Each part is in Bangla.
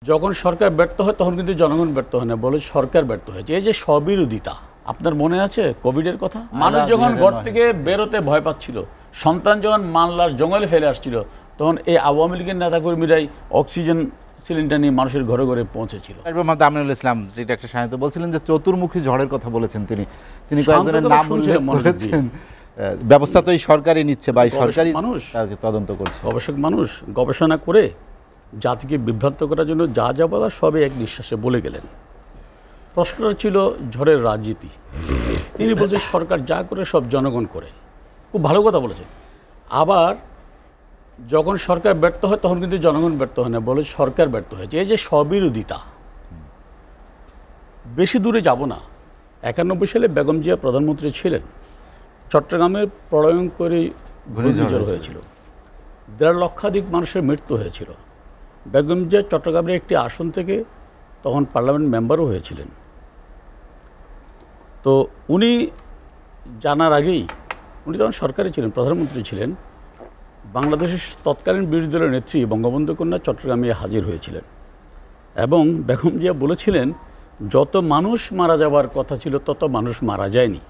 যখন সরকার ব্যর্থ হয় তখন কিন্তু জনগণ ব্যর্থ হয় না, বলে সরকার ব্যর্থ হয়েছে। এই যে স্ববিরোধিতা, আপনার মনে আছে কোভিডের কথা? মানুষ যখন ঘর থেকে বেরোতে ভয় পাচ্ছিল, সন্তান যখন মানলার জঙ্গলে ফেলে আসছিল, তখন এই আওয়ামী লীগের নেতাকর্মীরাই অক্সিজেন সিলিন্ডার নিয়ে মানুষের ঘরে ঘরে পৌঁছেছিল। আমিনুল ইসলাম ডিরেক্টর সাহেব বলছিলেন যে চতুর্মুখী ঝড়ের কথা বলেছেন তিনি কয়েকজনের নাম উল্লেখ করেছেন। ব্যবস্থা তো এই সরকারই নিচ্ছে বা সরকারই তদন্ত করছে। গবেষক মানুষ গবেষণা করে জাতিকে বিভ্রান্ত করার জন্য যা যা বলার সবে এক নিঃশ্বাসে বলে গেলেন। প্রশ্নটা ছিল ঝড়ের রাজনীতি। তিনি বলছেন সরকার যা করে সব জনগণ করে, খুব ভালো কথা বলেছেন। আবার যখন সরকার ব্যর্থ হয় তখন কিন্তু জনগণ ব্যর্থ হয় না, বলে সরকার ব্যর্থ হয়েছে। এই যে স্ববিরোধিতা, বেশি দূরে যাব না। 91 সালে বেগম জিয়া প্রধানমন্ত্রী ছিলেন, চট্টগ্রামের প্রলয়ঙ্করী ঘূর্ণিঝড় হয়েছিল, 1.5 লক্ষাধিক মানুষের মৃত্যু হয়েছিল। বেগম জিয়া চট্টগ্রামের একটি আসন থেকে তখন পার্লামেন্ট মেম্বারও হয়েছিলেন। তো উনি জানার আগেই, উনি তখন সরকারে ছিলেন, প্রধানমন্ত্রী ছিলেন, বাংলাদেশের তৎকালীন বিরোধী দলের নেত্রী বঙ্গবন্ধু কন্যা চট্টগ্রামে হাজির হয়েছিলেন এবং বেগম জিয়া বলেছিলেন যত মানুষ মারা যাবার কথা ছিল তত মানুষ মারা যায়নি।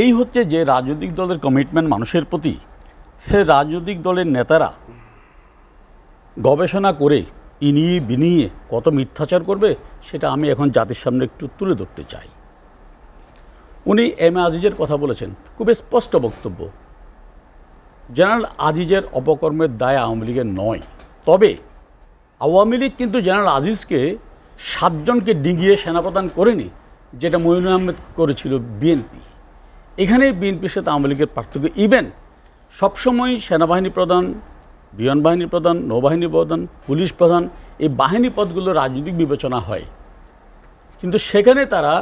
এই হচ্ছে যে রাজনৈতিক দলের কমিটমেন্ট মানুষের প্রতি। সে রাজনৈতিক দলের নেতারা গবেষণা করে ইনিয়ে বিনিয়ে কত মিথ্যাচার করবে সেটা আমি এখন জাতির সামনে একটু তুলে ধরতে চাই। উনি এম এ আজিজের কথা বলেছেন, খুব স্পষ্ট বক্তব্য। জেনারেল আজিজের অপকর্মের দায় আওয়ামী লীগের নয়, তবে আওয়ামী লীগ কিন্তু জেনারেল আজিজকে 7 জনকে ডিঙিয়ে সেনাপ্রদান করেনি, যেটা মঈনুল আহমেদ করেছিল বিএনপি। এখানেই বিএনপির সাথে আওয়ামী লীগের পার্থক্য। ইভেন সবসময় সেনাবাহিনী প্রধান, বিমান বাহিনী প্রধান, নৌবাহিনী প্রধান, পুলিশ প্রধান, এই বাহিনী পদগুলো রাজনৈতিক বিবেচনা হয়, কিন্তু সেখানে তারা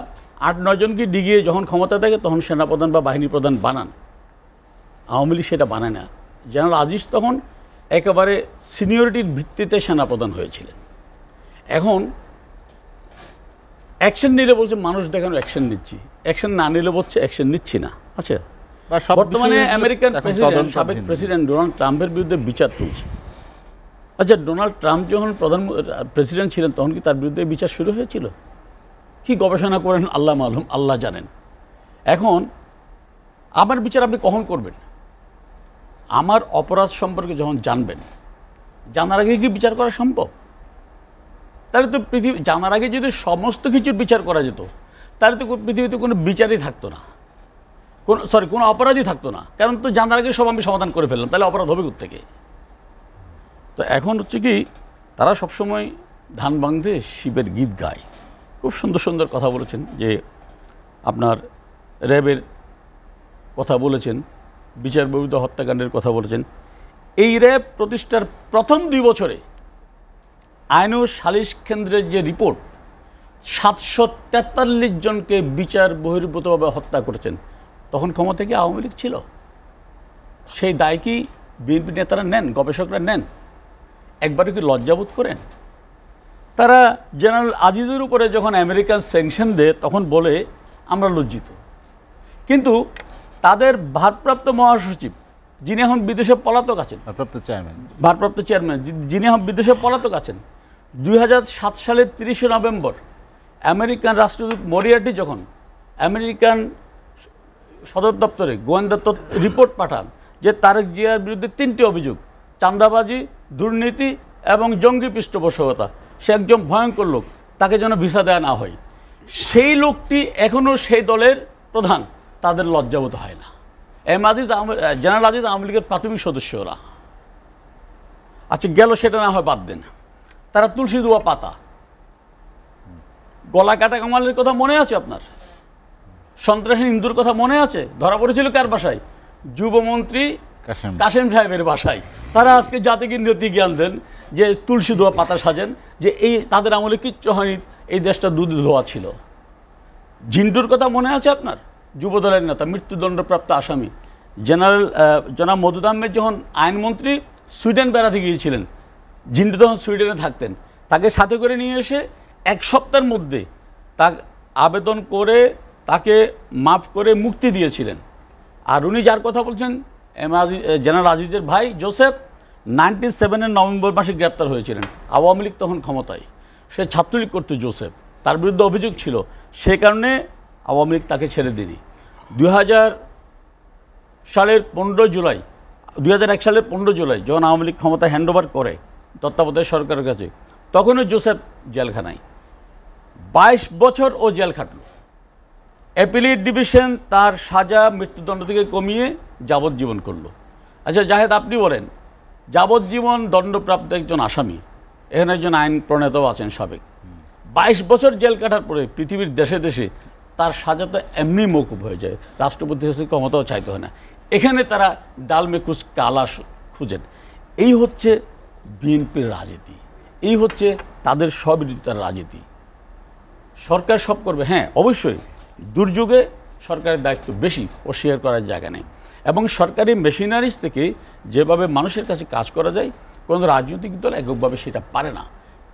8-9 জনকে ডিগিয়ে যখন ক্ষমতা থাকে তখন সেনাপ্রধান বা বাহিনী প্রধান বানান। আওয়ামী লীগ সেটা বানায় না। জেনারেল আজিজ তখন একেবারে সিনিয়রিটির ভিত্তিতে সেনাপ্রধান হয়েছিলেন। এখন অ্যাকশন নিলে বলছে মানুষ দেখানো অ্যাকশন নিচ্ছি, অ্যাকশন না নিলে বলছে অ্যাকশন নিচ্ছি না। আচ্ছা, বর্তমানে আমেরিকান প্রেসিডেন্ট, সাবেক প্রেসিডেন্ট ডোনাল্ড ট্রাম্পের বিরুদ্ধে বিচার চলছে। আচ্ছা, ডোনাল্ড ট্রাম্প যখন প্রেসিডেন্ট ছিলেন তখন কি তার বিরুদ্ধে বিচার শুরু হয়েছিল? কি গবেষণা করেন আল্লাহ মালুম, আল্লাহ জানেন। এখন আমার বিচার আপনি কখন করবেন? আমার অপরাধ সম্পর্কে যখন জানবেন, জানার আগে কি বিচার করা সম্ভব? তাহলে তো পৃথিবী, জানার আগে যদি সমস্ত কিছুর বিচার করা যেত তাহলে তো পৃথিবীতে কোনো বিচারই থাকতো না, কোনো অপরাধই থাকতো না। কারণ তো জানার আগে সব আমি সমাধান করে ফেললাম, তাহলে অপরাধ হবে কোত্থেকে? তো এখন হচ্ছে কি, তারা সবসময় ধান ভাঙতে শিবের গীত গায়। খুব সুন্দর সুন্দর কথা বলেছেন, যে আপনার র্যাবের কথা বলেছেন, বিচার বহির্ভূত হত্যাকাণ্ডের কথা বলেছেন। এই র্যাব প্রতিষ্ঠার প্রথম 2 বছরে আইন ও সালিশ কেন্দ্রের যে রিপোর্ট, 743 জনকে বিচার বহির্ভূতভাবে হত্যা করেছেন। তখন ক্ষমতা কি আওয়ামী লীগ ছিল? সেই দায় কি বিএনপি নেতারা নেন, গবেষকরা নেন? একবারও কি লজ্জাবোধ করেন? তারা জেনারেল আজিজের উপরে যখন আমেরিকান স্যাংশন দেয় তখন বলে আমরা লজ্জিত, কিন্তু তাদের ভারপ্রাপ্ত মহাসচিব, যিনি এখন বিদেশে পলাতক আছেন, ভারপ্রাপ্ত চেয়ারম্যান যিনি এখন বিদেশে পলাতক আছেন, 2007 সালের 30শে নভেম্বর আমেরিকান রাষ্ট্রদূত মরিয়ার্টি যখন আমেরিকান সদর দপ্তরে গোয়েন্দা রিপোর্ট পাঠান যে তারেক জিয়ার বিরুদ্ধে 3টি অভিযোগ, চাঁদাবাজি, দুর্নীতি এবং জঙ্গি পৃষ্ঠপোষকতা, সে একজন ভয়ঙ্কর লোক, তাকে যেন ভিসা দেওয়া না হয়, সেই লোকটি এখনও সেই দলের প্রধান, তাদের লজ্জাবোধ হয় না। জেনারেল আজিজ আওয়ামী লীগের প্রাথমিক সদস্য ওরা। আচ্ছা, গেল, সেটা না হয় বাদ দেন। তারা তুলসী দোয়া পাতা, গলা কাটা কামালের কথা মনে আছে আপনার? সন্ত্রাসী হিন্দুর কথা মনে আছে? ধরা পড়েছিল কার বাসায়? যুবমন্ত্রী কাশেম সাহেবের বাসায়। তারা আজকে জাতিকে নীতি জ্ঞান দেন যে তুলসী দোয়া পাতা সাজেন, যে এই তাদের আমলে কিচ্ছু হয়নি, এই দেশটা দুধ ধোয়া ছিল। ঝিন্টুর কথা মনে আছে আপনার? যুবদলের নেতা, মৃত্যুদণ্ডপ্রাপ্ত আসামি। জনাব মওদুদ আহমেদ যখন আইনমন্ত্রী সুইডেন বেড়াতে গিয়েছিলেন, ঝিন্টু তখন সুইডেনে থাকতেন, তাকে সাথে করে নিয়ে এসে 1 সপ্তাহের মধ্যে তা আবেদন করে তাকে মাফ করে মুক্তি দিয়েছিলেন। আর উনি যার কথা বলছেন জেনারেল আজিজের ভাই জোসেফ, 97-এর নভেম্বর মাসে গ্রেপ্তার হয়েছিলেন। আওয়ামী লীগ তখন ক্ষমতায়, সে ছাত্রলীগ করতো জোসেফ, তার বিরুদ্ধে অভিযোগ ছিল, সে কারণে আওয়ামী লীগ তাকে ছেড়ে দেয়নি। 2001 সালের 15 জুলাই যখন আওয়ামী লীগ ক্ষমতা হ্যান্ডওভার করে তত্ত্বাবধায়ক সরকারের কাছে, তখনও জোসেফ জেলখানায় 22 বছর ও জেল খাটল। অ্যাপিলেট ডিভিশন তার সাজা মৃত্যুদণ্ড থেকে কমিয়ে যাবজ্জীবন করলো। আচ্ছা জাহেদ, আপনি বলেন, যাবজ্জীবন দণ্ডপ্রাপ্ত একজন আসামি, এখানে একজন আইন প্রণেতাও আছেন সাবেক, 22 বছর জেল কাটার পরে পৃথিবীর দেশে দেশে তার সাজা তো এমনি মৌকুব হয়ে যায়, রাষ্ট্রপতি হিসেবে ক্ষমতাও চাইতে হয় না। এখানে তারা ডাল মে কুছ কালা খুঁজেন। এই হচ্ছে বিএনপির রাজনীতি, এই হচ্ছে তাদের স্ববিরোধিতার রাজনীতি। সরকার সব করবে, হ্যাঁ অবশ্যই দুর্যোগে সরকারের দায়িত্ব বেশি, অস্বীকার করার জায়গা নেই। এবং সরকারি মেশিনারিজ থেকে যেভাবে মানুষের কাছে কাজ করা যায়, কোনো রাজনৈতিক দল এককভাবে সেটা পারে না।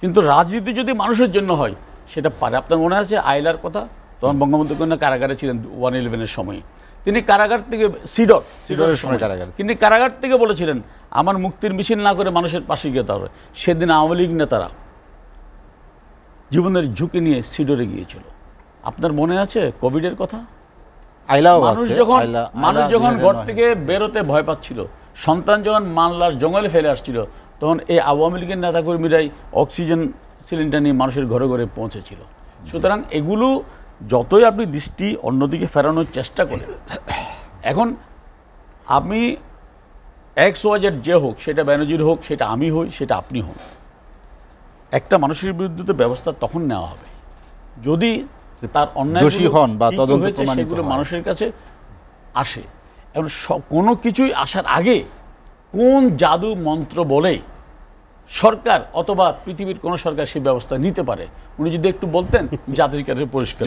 কিন্তু রাজনীতি যদি মানুষের জন্য হয় সেটা পারে। আপনার মনে আছে আইলার কথা? তখন বঙ্গবন্ধু কন্যা কারাগারে ছিলেন 111-এর সময়, তিনি কারাগার থেকে সিডরের সময় তিনি কারাগার থেকে বলেছিলেন আমার মুক্তির মিছিল না করে মানুষের পাশে গিয়ে তাহলে। সেদিন আওয়ামী লীগ নেতারা জীবনের ঝুঁকি নিয়ে সিডরে গিয়েছিল। আপনার মনে আছে কোভিডের কথা? মানুষ যখন ঘর থেকে বেরোতে ভয় পাচ্ছিল, সন্তান যখন মানলার জঙ্গলে ফেলে আসছিল, তখন এই আওয়ামী লীগের নেতাকর্মীরাই অক্সিজেন সিলিন্ডার নিয়ে মানুষের ঘরে ঘরে পৌঁছেছিল। সুতরাং এগুলো যতই আপনি দৃষ্টি অন্যদিকে ফেরানোর চেষ্টা করেন, এখন আমি XYZ যে হোক, সেটা ব্যানার্জির হোক, সেটা আমি হই, সেটা আপনি হন, একটা মানুষের বিরুদ্ধে তো ব্যবস্থা তখন নেওয়া হবে যদি তার অন্যায় সেগুলো মানুষের কাছে আসে। এখন কোনো কিছুই আসার আগে কোন জাদু মন্ত্র বলে সরকার অথবা পৃথিবীর কোনো সরকার সেই ব্যবস্থা নিতে পারে, উনি যদি একটু বলতেন জাতির কাছে পরিষ্কার।